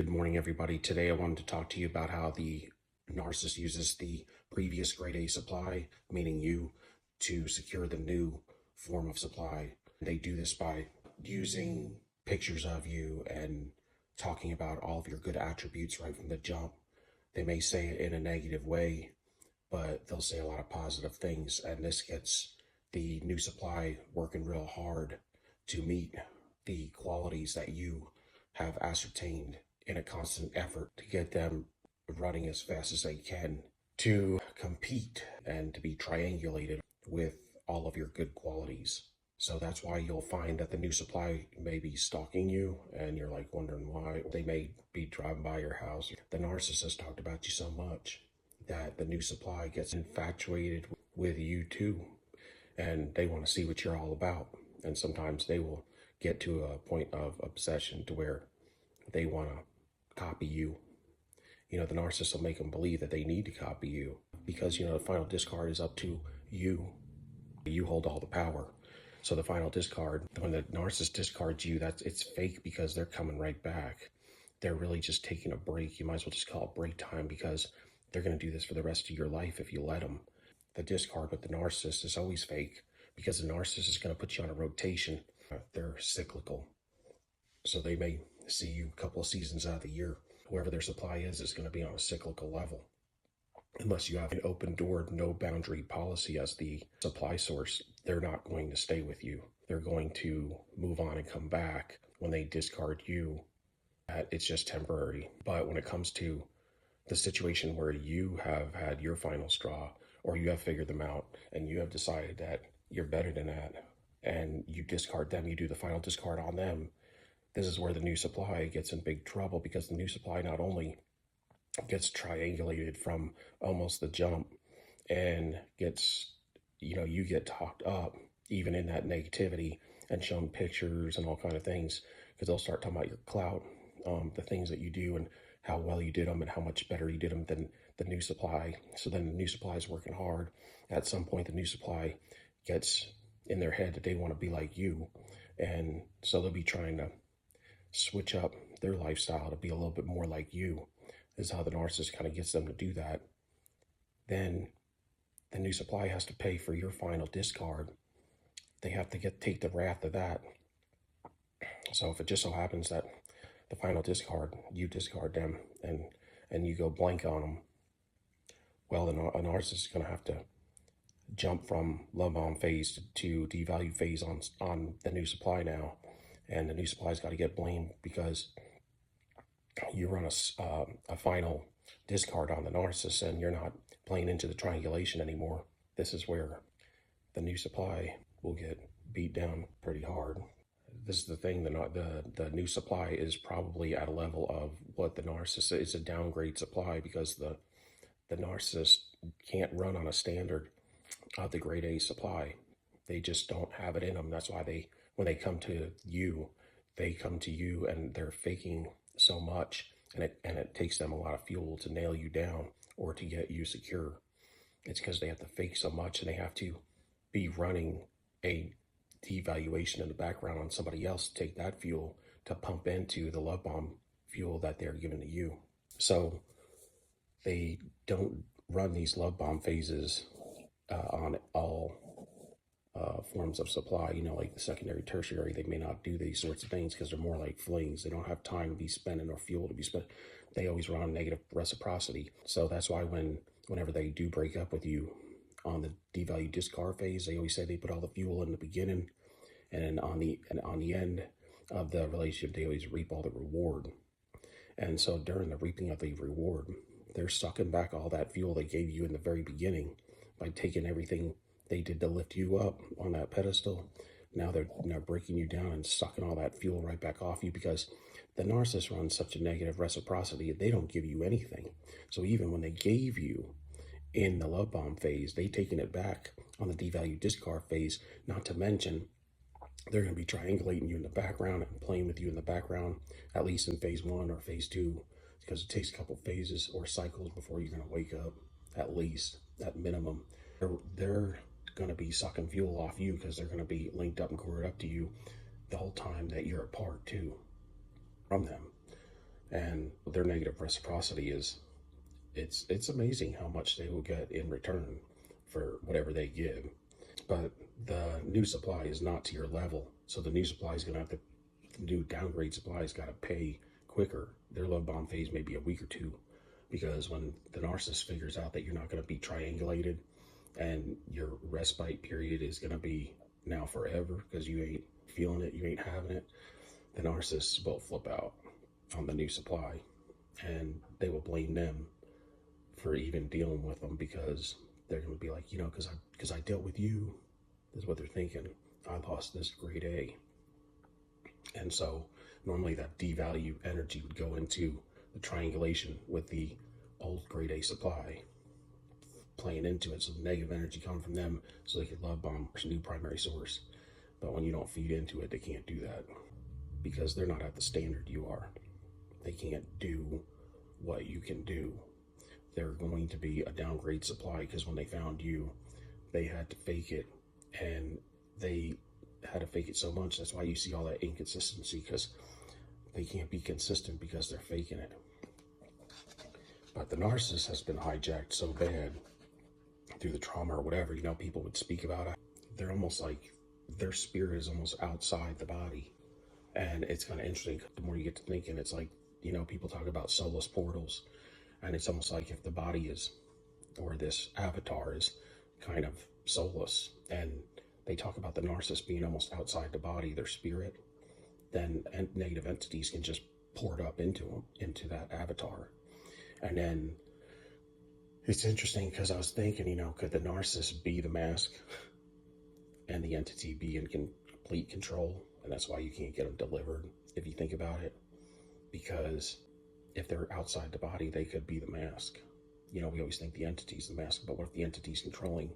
Good morning, everybody. Today I wanted to talk to you about how the narcissist uses the previous grade A supply, meaning you, to secure the new form of supply. They do this by using pictures of you and talking about all of your good attributes right from the jump. They may say it in a negative way, but they'll say a lot of positive things, and this gets the new supply working real hard to meet the qualities that you have ascertained in a constant effort to get them running as fast as they can to compete and to be triangulated with all of your good qualities. So that's why you'll find that the new supply may be stalking you and you're like wondering why. They may be driving by your house. The narcissist talked about you so much that the new supply gets infatuated with you too, and they want to see what you're all about. And sometimes they will get to a point of obsession to where they want to copy you. The narcissist will make them believe that they need to copy you because, the final discard is up to you. You hold all the power. So the final discard, when the narcissist discards you, it's fake because they're coming right back. They're really just taking a break. You might as well just call it break time because they're going to do this for the rest of your life if you let them. The discard with the narcissist is always fake because the narcissist is going to put you on a rotation. They're cyclical. So they may see you a couple of seasons out of the year. Whoever their supply is going to be on a cyclical level. Unless you have an open door, no boundary policy as the supply source, they're not going to stay with you. They're going to move on and come back when they discard you. It's just temporary. But when it comes to the situation where you have had your final straw, or you have figured them out and you have decided that you're better than that, and you discard them, you do the final discard on them, this is where the new supply gets in big trouble because the new supply not only gets triangulated from almost the jump and gets, you get talked up even in that negativity and shown pictures and all kind of things because they'll start talking about your clout, the things that you do and how well you did them and how much better you did them than the new supply. So then the new supply is working hard. At some point, the new supply gets in their head that they want to be like you. And so they'll be trying to switch up their lifestyle to be a little bit more like you. This is how the narcissist kind of gets them to do that. Then the new supply has to pay for your final discard. They have to take the wrath of that. So if it just so happens that the final discard, you discard them and you go blank on them, well, then a narcissist is going to have to jump from love bomb phase to devalue phase on the new supply now. And the new supply's got to get blamed because you run a final discard on the narcissist and you're not playing into the triangulation anymore. This is where the new supply will get beat down pretty hard. This is the thing, the new supply is probably at a level of what the narcissist is, a downgrade supply because the narcissist can't run on a standard of the grade A supply. They just don't have it in them. That's why when they come to you, and they're faking so much, and it takes them a lot of fuel to nail you down or to get you secure. It's because they have to fake so much and they have to be running a devaluation in the background on somebody else to take that fuel to pump into the love bomb fuel that they're giving to you. So they don't run these love bomb phases on all forms of supply, like the secondary, tertiary. They may not do these sorts of things because they're more like flings. They don't have time to be spending or fuel to be spent. They always run on negative reciprocity. So that's why whenever they do break up with you on the devalue discard phase, they always say they put all the fuel in the beginning, and on the end of the relationship, they always reap all the reward. And so during the reaping of the reward, they're sucking back all that fuel they gave you in the very beginning by taking everything they did to lift you up on that pedestal. Now they're breaking you down and sucking all that fuel right back off you because the narcissist runs such a negative reciprocity. They don't give you anything. So even when they gave you in the love bomb phase, they taking it back on the devalue discard phase, not to mention they're going to be triangulating you in the background and playing with you in the background, at least in phase 1 or phase 2, because it takes a couple phases or cycles before you're going to wake up, at least, at minimum. They're going to be sucking fuel off you because they're going to be linked up and cored up to you the whole time that you're apart too from them. And their negative reciprocity is, it's amazing how much they will get in return for whatever they give. But the new supply is not to your level. So the new supply is going to have to, the new downgrade supply has got to pay quicker. Their love bomb phase may be a week or two, because when the narcissist figures out that you're not going to be triangulated and your respite period is going to be now forever because you ain't feeling it, you ain't having it, the narcissists will flip out on the new supply, and they will blame them for even dealing with them, because they're going to be like, because I dealt with you. Is what they're thinking. I lost this grade A. And so normally that devalue energy would go into the triangulation with the old grade A supply, playing into it. So the negative energy coming from them so they could love bomb a new primary source. But when you don't feed into it, they can't do that because they're not at the standard you are. They can't do what you can do. They're going to be a downgrade supply, because when they found you, they had to fake it, and they had to fake it so much. That's why you see all that inconsistency, because they can't be consistent because they're faking it. But the narcissist has been hijacked so bad through the trauma or whatever, people would speak about it. They're almost like their spirit is almost outside the body. And it's kind of interesting. The more you get to thinking, it's like, people talk about soulless portals. And it's almost like if the body is, or this avatar is kind of soulless, and they talk about the narcissist being almost outside the body, their spirit, then negative entities can just pour it up into them, into that avatar. And then it's interesting because I was thinking, could the narcissist be the mask and the entity be in complete control? And that's why you can't get them delivered, if you think about it. Because if they're outside the body, they could be the mask. We always think the entity's the mask, but what if the entity's controlling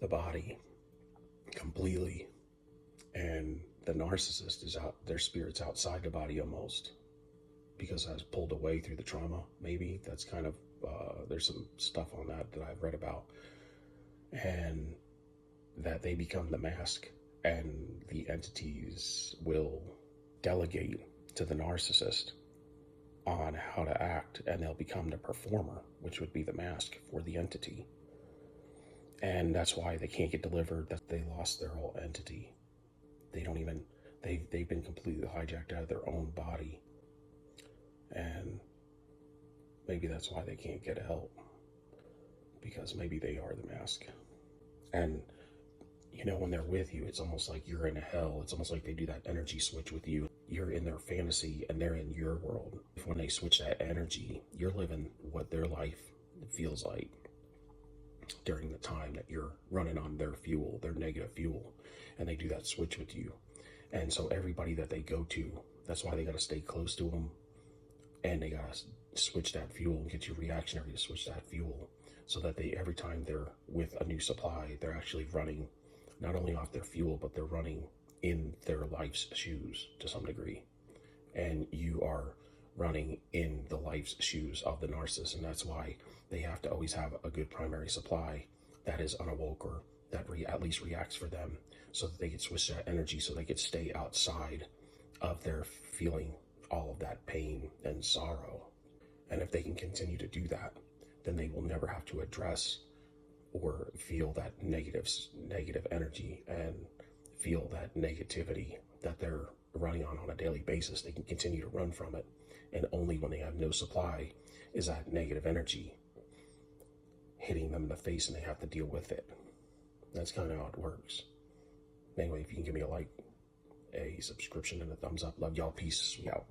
the body completely, and the narcissist is out, their spirit's outside the body almost, because I was pulled away through the trauma? Maybe that's kind of, there's some stuff on that I've read about, and that they become the mask, and the entities will delegate to the narcissist on how to act, and they'll become the performer, which would be the mask for the entity. And that's why they can't get delivered, that they lost their whole entity. They don't even, they've been completely hijacked out of their own body. And maybe that's why they can't get help, because maybe they are the mask. And when they're with you, it's almost like you're in a hell. It's almost like they do that energy switch with you. You're in their fantasy and they're in your world. When they switch that energy, you're living what their life feels like during the time that you're running on their fuel, their negative fuel, and they do that switch with you. And so everybody that they go to, that's why they got to stay close to them, and they got to switch that fuel, get you reactionary to switch that fuel, so that they, every time they're with a new supply, they're actually running not only off their fuel, but they're running in their life's shoes to some degree. And you are running in the life's shoes of the narcissist. And that's why they have to always have a good primary supply that is unawoke, or that at least reacts for them, so that they can switch that energy, so they can stay outside of their feeling all of that pain and sorrow. And if they can continue to do that, then they will never have to address or feel that negative energy and feel that negativity that they're running on a daily basis. They can continue to run from it. And only when they have no supply is that negative energy hitting them in the face, and they have to deal with it. That's kind of how it works. Anyway, if you can give me a like, a subscription, and a thumbs up. Love y'all. Peace. We out.